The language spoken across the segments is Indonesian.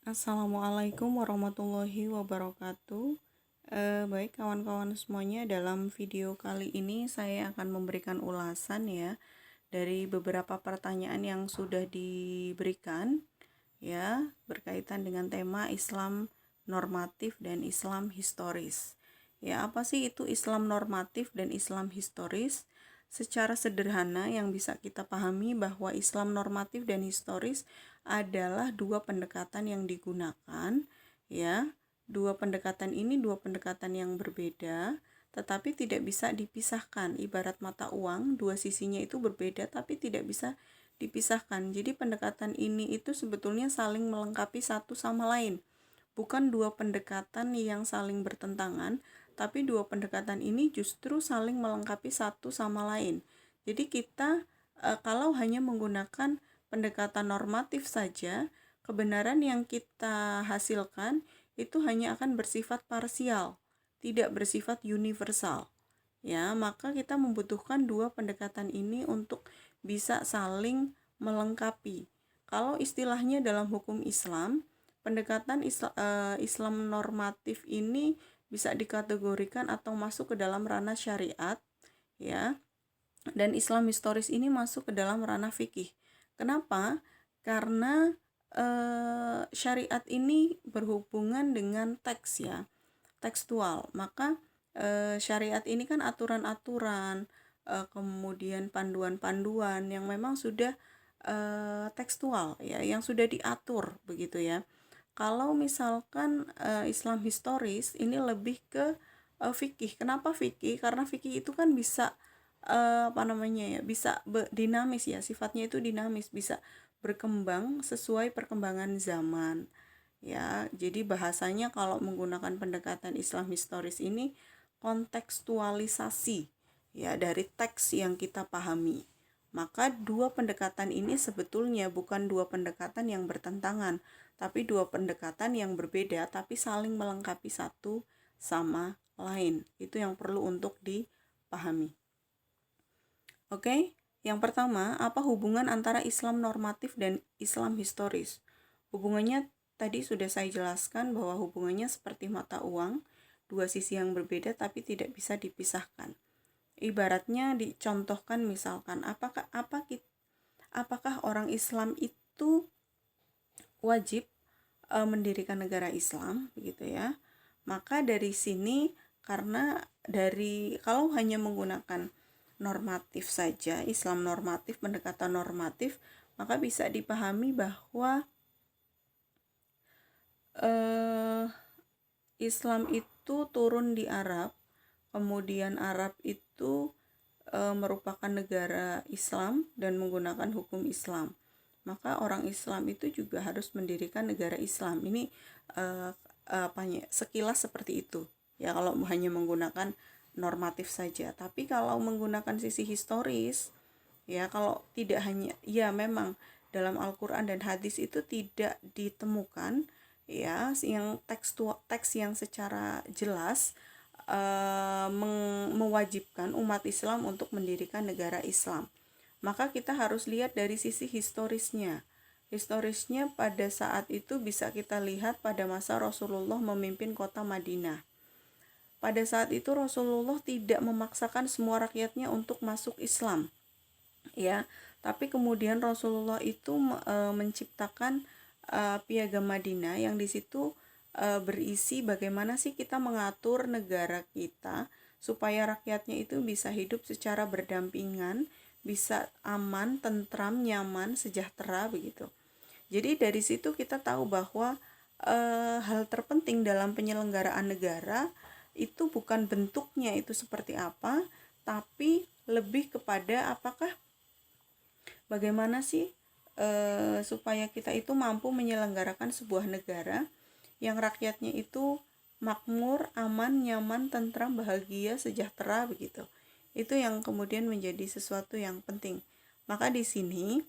Assalamualaikum warahmatullahi wabarakatuh. Baik kawan-kawan semuanya, dalam video kali ini saya akan memberikan ulasan ya dari beberapa pertanyaan yang sudah diberikan ya berkaitan dengan tema Islam normatif dan Islam historis. Ya, apa sih itu Islam normatif dan Islam historis? Secara sederhana yang bisa kita pahami bahwa Islam normatif dan historis adalah dua pendekatan yang digunakan ya. Dua pendekatan ini dua pendekatan yang berbeda tetapi tidak bisa dipisahkan. Ibarat mata uang, dua sisinya itu berbeda tapi tidak bisa dipisahkan. Jadi pendekatan ini itu sebetulnya saling melengkapi satu sama lain. Bukan dua pendekatan yang saling bertentangan, tapi dua pendekatan ini justru saling melengkapi satu sama lain. Jadi kita kalau hanya menggunakan pendekatan normatif saja, kebenaran yang kita hasilkan itu hanya akan bersifat parsial, tidak bersifat universal. Ya, maka kita membutuhkan dua pendekatan ini untuk bisa saling melengkapi. Kalau istilahnya dalam hukum Islam, pendekatan Islam normatif ini bisa dikategorikan atau masuk ke dalam ranah syariat ya, dan Islam historis ini masuk ke dalam ranah fikih. Kenapa? Karena syariat ini berhubungan dengan teks ya, tekstual. Maka syariat ini kan aturan-aturan, kemudian panduan-panduan yang memang sudah tekstual ya, yang sudah diatur begitu ya. Kalau misalkan Islam historis ini lebih ke fikih. Kenapa fikih? Karena fikih itu kan bisa bisa dinamis ya, sifatnya itu dinamis, bisa berkembang sesuai perkembangan zaman. Ya, jadi bahasanya kalau menggunakan pendekatan Islam historis ini kontekstualisasi ya dari teks yang kita pahami. Maka dua pendekatan ini sebetulnya bukan dua pendekatan yang bertentangan, tapi dua pendekatan yang berbeda tapi saling melengkapi satu sama lain. Itu yang perlu untuk dipahami. Oke, yang pertama, apa hubungan antara Islam normatif dan Islam historis? Hubungannya tadi sudah saya jelaskan bahwa hubungannya seperti mata uang, dua sisi yang berbeda tapi tidak bisa dipisahkan. Ibaratnya dicontohkan misalkan, apakah orang Islam itu wajib mendirikan negara Islam begitu ya? Maka dari sini, karena kalau hanya menggunakan normatif saja, Islam normatif, pendekatan normatif, maka bisa dipahami bahwa Islam itu turun di Arab, kemudian Arab itu merupakan negara Islam dan menggunakan hukum Islam. Maka orang Islam itu juga harus mendirikan negara Islam. Ini sekilas seperti itu. Ya, kalau hanya menggunakan normatif saja. Tapi kalau menggunakan sisi historis, ya kalau tidak hanya, ya memang dalam Al-Quran dan hadis itu tidak ditemukan ya yang teks yang secara jelas mewajibkan umat Islam untuk mendirikan negara Islam. Maka kita harus lihat dari sisi historisnya. Historisnya pada saat itu bisa kita lihat pada masa Rasulullah memimpin kota Madinah. Pada saat itu Rasulullah tidak memaksakan semua rakyatnya untuk masuk Islam. Ya, tapi kemudian Rasulullah itu menciptakan Piagam Madinah yang di situ berisi bagaimana sih kita mengatur negara kita supaya rakyatnya itu bisa hidup secara berdampingan, bisa aman, tentram, nyaman, sejahtera begitu. Jadi dari situ kita tahu bahwa hal terpenting dalam penyelenggaraan negara itu bukan bentuknya itu seperti apa, tapi lebih kepada bagaimana sih supaya kita itu mampu menyelenggarakan sebuah negara yang rakyatnya itu makmur, aman, nyaman, tentram, bahagia, sejahtera begitu. Itu yang kemudian menjadi sesuatu yang penting. Maka di sini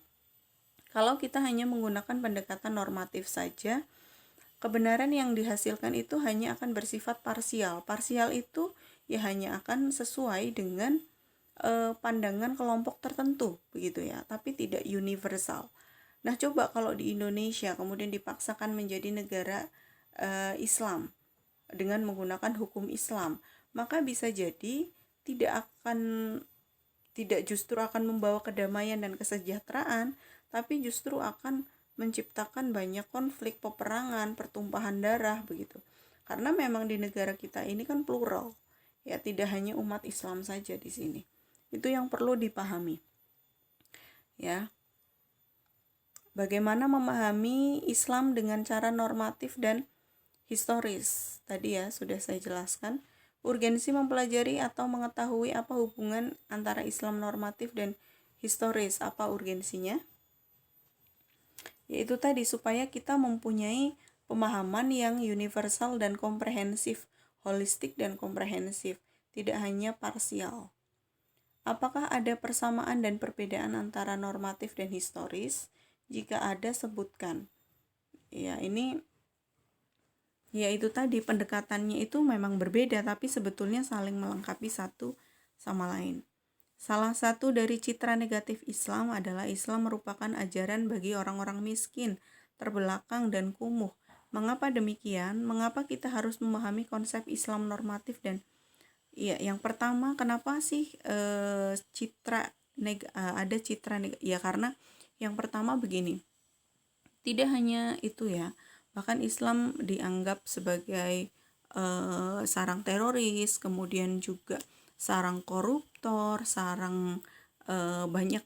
kalau kita hanya menggunakan pendekatan normatif saja, kebenaran yang dihasilkan itu hanya akan bersifat parsial. Parsial itu ya hanya akan sesuai dengan pandangan kelompok tertentu begitu ya, tapi tidak universal. Nah, coba kalau di Indonesia kemudian dipaksakan menjadi negara Islam dengan menggunakan hukum Islam, maka bisa jadi tidak akan tidak justru akan membawa kedamaian dan kesejahteraan, tapi justru akan menciptakan banyak konflik, peperangan, pertumpahan darah begitu. Karena memang di negara kita ini kan plural, ya tidak hanya umat Islam saja di sini. Itu yang perlu dipahami. Ya. Bagaimana memahami Islam dengan cara normatif dan historis? Tadi ya sudah saya jelaskan. Urgensi mempelajari atau mengetahui apa hubungan antara Islam normatif dan historis. Apa urgensinya? Yaitu tadi supaya kita mempunyai pemahaman yang universal dan komprehensif, holistik dan komprehensif, tidak hanya parsial. Apakah ada persamaan dan perbedaan antara normatif dan historis? Jika ada, sebutkan. Ya, itu tadi pendekatannya itu memang berbeda, tapi sebetulnya saling melengkapi satu sama lain. Salah satu dari citra negatif Islam adalah Islam merupakan ajaran bagi orang-orang miskin, terbelakang, dan kumuh. Mengapa demikian? Mengapa kita harus memahami konsep Islam normatif dan yang pertama, kenapa sih ada citra negatif? Ya karena yang pertama begini, tidak hanya itu ya, bahkan Islam dianggap sebagai sarang teroris, kemudian juga sarang koruptor, sarang banyak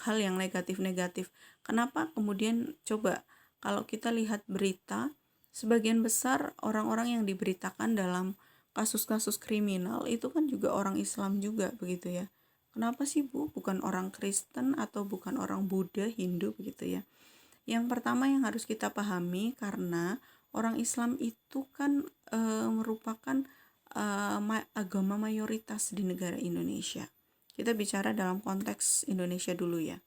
hal yang negatif-negatif. Kenapa kemudian coba kalau kita lihat berita, sebagian besar orang-orang yang diberitakan dalam kasus-kasus kriminal itu kan juga orang Islam juga begitu ya. Kenapa sih Bu? Bukan orang Kristen atau bukan orang Buddha, Hindu begitu ya. Yang pertama yang harus kita pahami, karena orang Islam itu kan merupakan agama mayoritas di negara Indonesia. Kita bicara dalam konteks Indonesia dulu ya.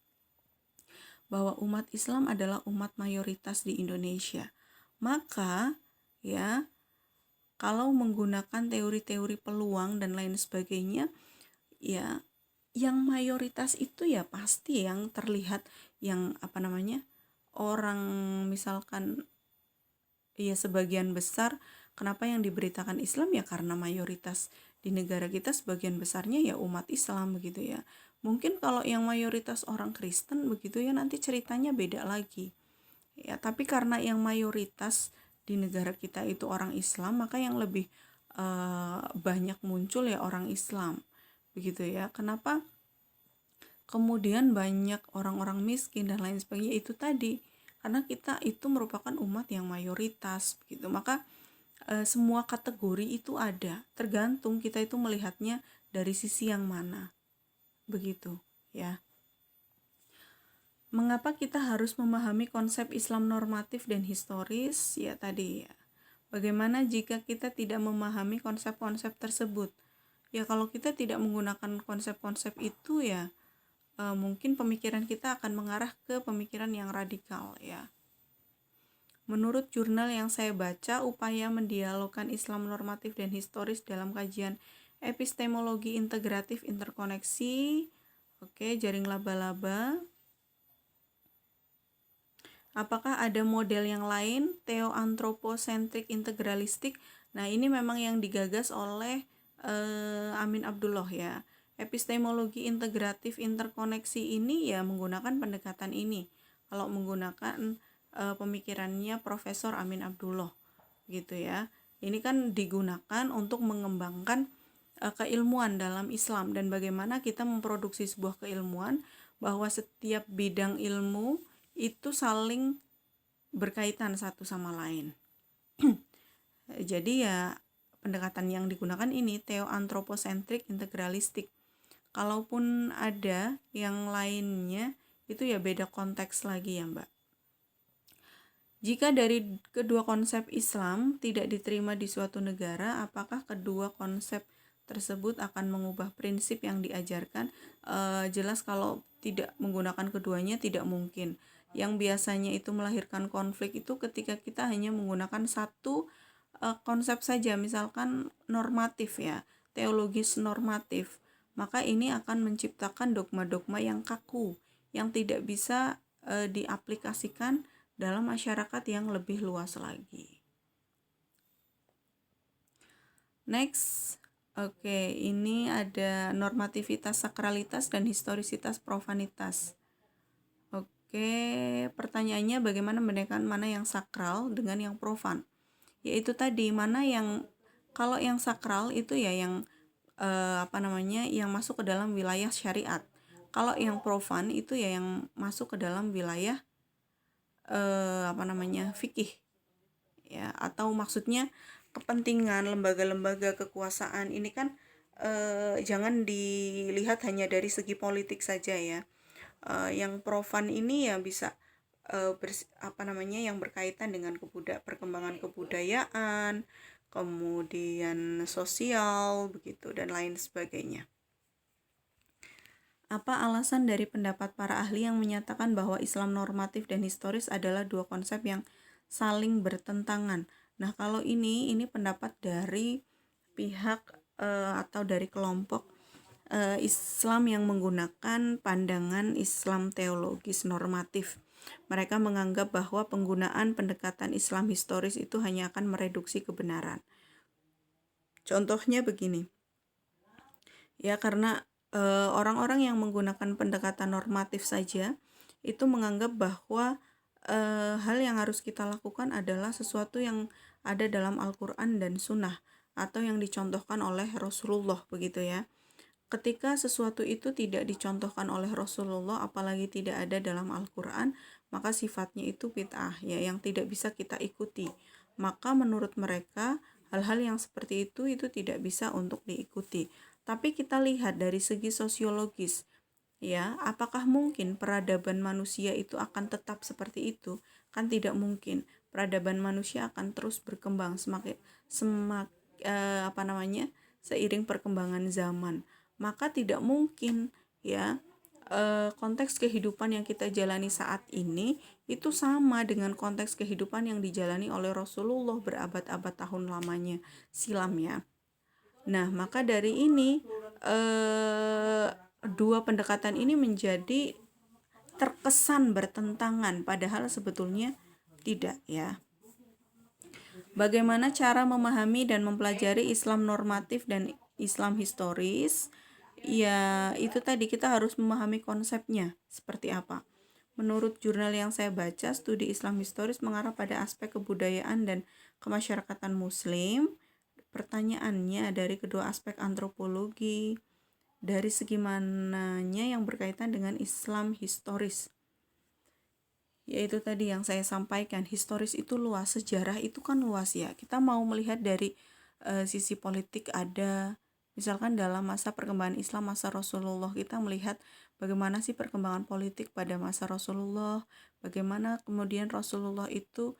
Bahwa umat Islam adalah umat mayoritas di Indonesia. Maka ya, kalau menggunakan teori-teori peluang dan lain sebagainya, ya yang mayoritas itu ya pasti yang terlihat yang orang misalkan ya sebagian besar. Kenapa yang diberitakan Islam? Ya karena mayoritas di negara kita sebagian besarnya ya umat Islam begitu ya. Mungkin kalau yang mayoritas orang Kristen begitu ya nanti ceritanya beda lagi. Ya, tapi karena yang mayoritas di negara kita itu orang Islam, maka yang lebih banyak muncul ya orang Islam. Begitu ya. Kenapa kemudian banyak orang-orang miskin dan lain sebagainya? Itu tadi, karena kita itu merupakan umat yang mayoritas begitu. Maka semua kategori itu ada, tergantung kita itu melihatnya dari sisi yang mana. Begitu ya. Mengapa kita harus memahami konsep Islam normatif dan historis? Ya tadi ya. Bagaimana jika kita tidak memahami konsep-konsep tersebut? Ya kalau kita tidak menggunakan konsep-konsep itu ya mungkin pemikiran kita akan mengarah ke pemikiran yang radikal ya. Menurut jurnal yang saya baca, upaya mendialogkan Islam normatif dan historis dalam kajian epistemologi integratif interkoneksi, jaring laba-laba. Apakah ada model yang lain, teoantroposentrik integralistik? Nah, ini memang yang digagas oleh Amin Abdullah ya. Epistemologi integratif interkoneksi ini ya menggunakan pendekatan ini. Kalau menggunakan pemikirannya Profesor Amin Abdullah gitu ya. Ini kan digunakan untuk mengembangkan keilmuan dalam Islam dan bagaimana kita memproduksi sebuah keilmuan, bahwa setiap bidang ilmu itu saling berkaitan satu sama lain. Jadi ya pendekatan yang digunakan ini teoantroposentrik integralistik. Kalaupun ada yang lainnya itu ya beda konteks lagi ya Mbak. Jika dari kedua konsep Islam tidak diterima di suatu negara, apakah kedua konsep tersebut akan mengubah prinsip yang diajarkan? Jelas kalau tidak menggunakan keduanya tidak mungkin. Yang biasanya itu melahirkan konflik itu ketika kita hanya menggunakan satu konsep saja, misalkan normatif ya, teologis normatif, maka ini akan menciptakan dogma-dogma yang kaku, yang tidak bisa diaplikasikan dalam masyarakat yang lebih luas lagi. Next, ini ada normativitas, sakralitas, dan historisitas profanitas. Pertanyaannya bagaimana membedakan mana yang sakral dengan yang profan? Yaitu tadi mana yang, kalau yang sakral itu ya yang yang masuk ke dalam wilayah syariat. Kalau yang profan itu ya yang masuk ke dalam wilayah fikih. Ya, atau maksudnya kepentingan lembaga-lembaga kekuasaan ini kan jangan dilihat hanya dari segi politik saja ya. Yang profan ini ya bisa yang berkaitan dengan perkembangan kebudayaan, kemudian sosial begitu dan lain sebagainya. Apa alasan dari pendapat para ahli yang menyatakan bahwa Islam normatif dan historis adalah dua konsep yang saling bertentangan? Nah, kalau ini pendapat dari pihak atau dari kelompok Islam yang menggunakan pandangan Islam teologis normatif. Mereka menganggap bahwa penggunaan pendekatan Islam historis itu hanya akan mereduksi kebenaran. Contohnya begini, ya karena orang-orang yang menggunakan pendekatan normatif saja itu menganggap bahwa hal yang harus kita lakukan adalah sesuatu yang ada dalam Al-Quran dan Sunnah atau yang dicontohkan oleh Rasulullah begitu ya. Ketika sesuatu itu tidak dicontohkan oleh Rasulullah, apalagi tidak ada dalam Al-Quran, maka sifatnya itu bid'ah, ya, yang tidak bisa kita ikuti. Maka menurut mereka, hal-hal yang seperti itu tidak bisa untuk diikuti. Tapi kita lihat dari segi sosiologis, ya, apakah mungkin peradaban manusia itu akan tetap seperti itu? Kan tidak mungkin. Peradaban manusia akan terus berkembang seiring perkembangan zaman. Maka tidak mungkin ya konteks kehidupan yang kita jalani saat ini itu sama dengan konteks kehidupan yang dijalani oleh Rasulullah berabad-abad tahun lamanya silam ya. Nah, maka dari ini dua pendekatan ini menjadi terkesan bertentangan padahal sebetulnya tidak ya. Bagaimana cara memahami dan mempelajari Islam normatif dan Islam historis? Ya, itu tadi kita harus memahami konsepnya seperti apa. Menurut jurnal yang saya baca, studi Islam historis mengarah pada aspek kebudayaan dan kemasyarakatan Muslim. Pertanyaannya dari kedua aspek antropologi, dari segi mananya yang berkaitan dengan Islam historis. Yaitu tadi yang saya sampaikan, historis itu luas, sejarah itu kan luas ya. Kita mau melihat dari sisi politik ada, misalkan dalam masa perkembangan Islam, masa Rasulullah, kita melihat bagaimana sih perkembangan politik pada masa Rasulullah, bagaimana kemudian Rasulullah itu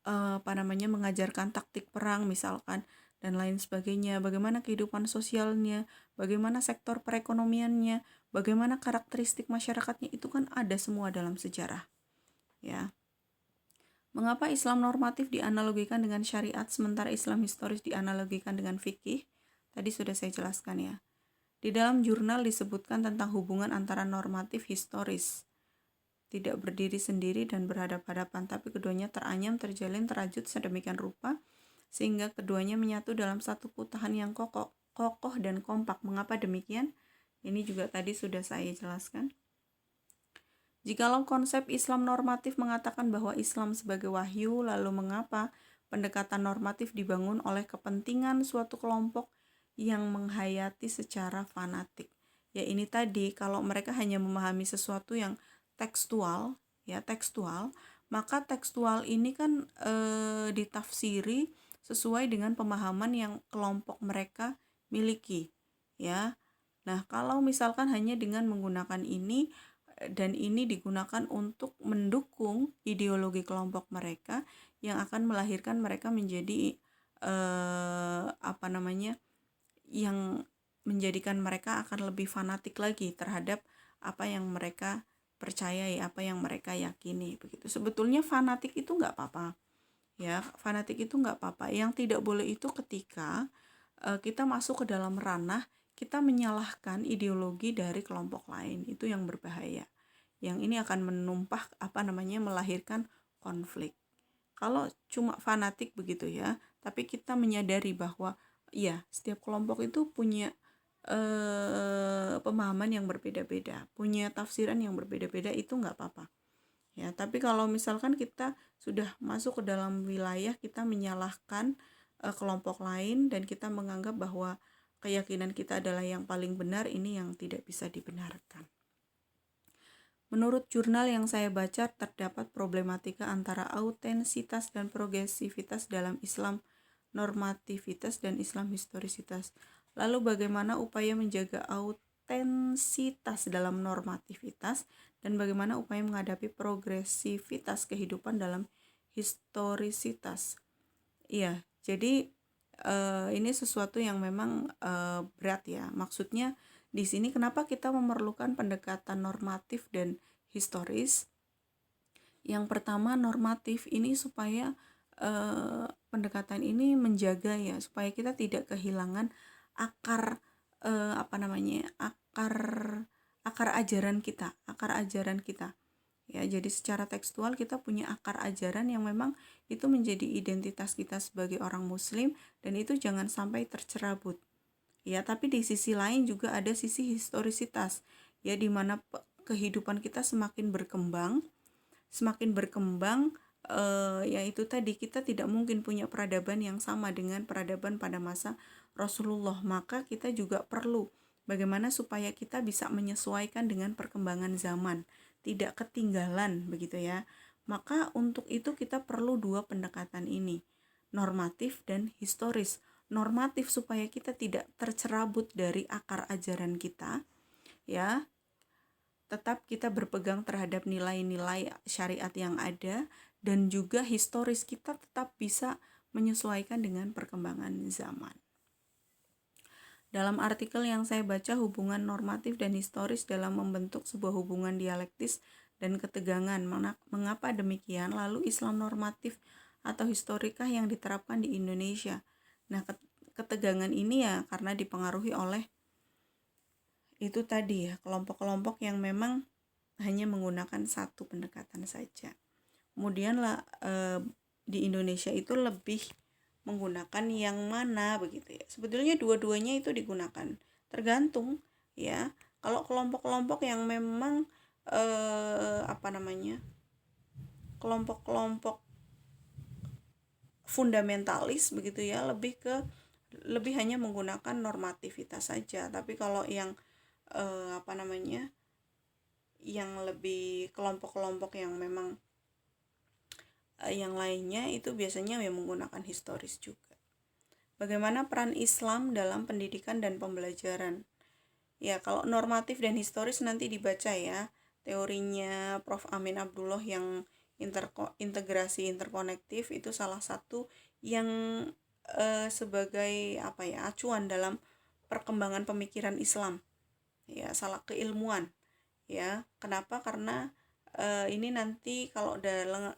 mengajarkan taktik perang misalkan dan lain sebagainya, bagaimana kehidupan sosialnya, bagaimana sektor perekonomiannya, bagaimana karakteristik masyarakatnya, itu kan ada semua dalam sejarah ya. Mengapa Islam normatif dianalogikan dengan syariat sementara Islam historis dianalogikan dengan fikih? Tadi sudah saya jelaskan ya. Di dalam jurnal disebutkan tentang hubungan antara normatif historis, tidak berdiri sendiri dan berhadapan-hadapan, tapi keduanya teranyam, terjalin, terajut sedemikian rupa sehingga keduanya menyatu dalam satu putahan yang kokoh dan kompak. Mengapa demikian? Ini juga tadi sudah saya jelaskan. Jikalau konsep Islam normatif mengatakan bahwa Islam sebagai wahyu, lalu mengapa pendekatan normatif dibangun oleh kepentingan suatu kelompok yang menghayati secara fanatik? Ya ini tadi, kalau mereka hanya memahami sesuatu yang tekstual, maka tekstual ini kan ditafsiri sesuai dengan pemahaman yang kelompok mereka miliki, ya. Nah, kalau misalkan hanya dengan menggunakan ini dan ini digunakan untuk mendukung ideologi kelompok mereka yang akan melahirkan mereka menjadi yang menjadikan mereka akan lebih fanatik lagi terhadap apa yang mereka percayai, apa yang mereka yakini begitu. Sebetulnya fanatik itu nggak apa-apa ya, fanatik itu nggak apa-apa. Yang tidak boleh itu ketika kita masuk ke dalam ranah kita menyalahkan ideologi dari kelompok lain, itu yang berbahaya. Yang ini akan melahirkan konflik. Kalau cuma fanatik begitu ya, tapi kita menyadari bahwa ya setiap kelompok itu punya pemahaman yang berbeda-beda, punya tafsiran yang berbeda-beda, itu nggak apa-apa. Ya, tapi kalau misalkan kita sudah masuk ke dalam wilayah, kita menyalahkan kelompok lain dan kita menganggap bahwa keyakinan kita adalah yang paling benar, ini yang tidak bisa dibenarkan. Menurut jurnal yang saya baca, terdapat problematika antara autentisitas dan progresivitas dalam Islam normativitas dan Islam historisitas. Lalu bagaimana upaya menjaga autentisitas dalam normativitas dan bagaimana upaya menghadapi progresivitas kehidupan dalam historisitas? Iya, jadi ini sesuatu yang memang berat ya. Maksudnya di sini kenapa kita memerlukan pendekatan normatif dan historis? Yang pertama, normatif ini supaya pendekatan ini menjaga ya, supaya kita tidak kehilangan akar akar ajaran kita. Ya, jadi secara tekstual kita punya akar ajaran yang memang itu menjadi identitas kita sebagai orang muslim, dan itu jangan sampai tercerabut. Ya, tapi di sisi lain juga ada sisi historisitas, ya, di mana kehidupan kita semakin berkembang, yaitu tadi kita tidak mungkin punya peradaban yang sama dengan peradaban pada masa Rasulullah, maka kita juga perlu bagaimana supaya kita bisa menyesuaikan dengan perkembangan zaman, tidak ketinggalan begitu ya. Maka untuk itu kita perlu dua pendekatan ini, normatif dan historis. Normatif supaya kita tidak tercerabut dari akar ajaran kita, ya, tetap kita berpegang terhadap nilai-nilai syariat yang ada, dan juga historis kita tetap bisa menyesuaikan dengan perkembangan zaman. Dalam artikel yang saya baca, hubungan normatif dan historis dalam membentuk sebuah hubungan dialektis dan ketegangan. Mengapa demikian? Lalu Islam normatif atau historikah yang diterapkan di Indonesia? Nah, ketegangan ini ya karena dipengaruhi oleh itu tadi ya, kelompok-kelompok yang memang hanya menggunakan satu pendekatan saja. Kemudian di Indonesia itu lebih menggunakan yang mana begitu ya. Sebetulnya dua-duanya itu digunakan, tergantung ya. Kalau kelompok-kelompok yang memang kelompok-kelompok fundamentalis begitu ya, lebih hanya menggunakan normativitas saja. Tapi kalau yang yang lebih kelompok-kelompok yang memang yang lainnya itu biasanya menggunakan historis juga. Bagaimana peran Islam dalam pendidikan dan pembelajaran? Ya, kalau normatif dan historis nanti dibaca ya, teorinya Prof. Amin Abdullah yang integrasi interkonektif itu salah satu yang sebagai acuan dalam perkembangan pemikiran Islam. Ya, salah keilmuan. Ya, kenapa? Karena ini nanti kalau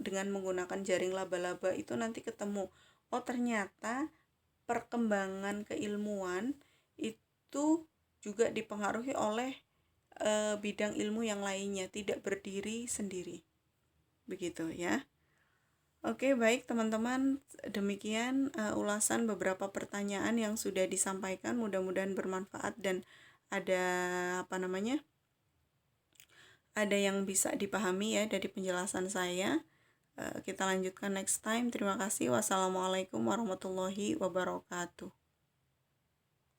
dengan menggunakan jaring laba-laba itu nanti ketemu, oh ternyata perkembangan keilmuan itu juga dipengaruhi oleh bidang ilmu yang lainnya, tidak berdiri sendiri. Begitu ya. Oke, baik teman-teman, demikian ulasan beberapa pertanyaan yang sudah disampaikan, mudah-mudahan bermanfaat dan ada ada yang bisa dipahami ya dari penjelasan saya. Kita lanjutkan next time. Terima kasih. Wassalamualaikum warahmatullahi wabarakatuh.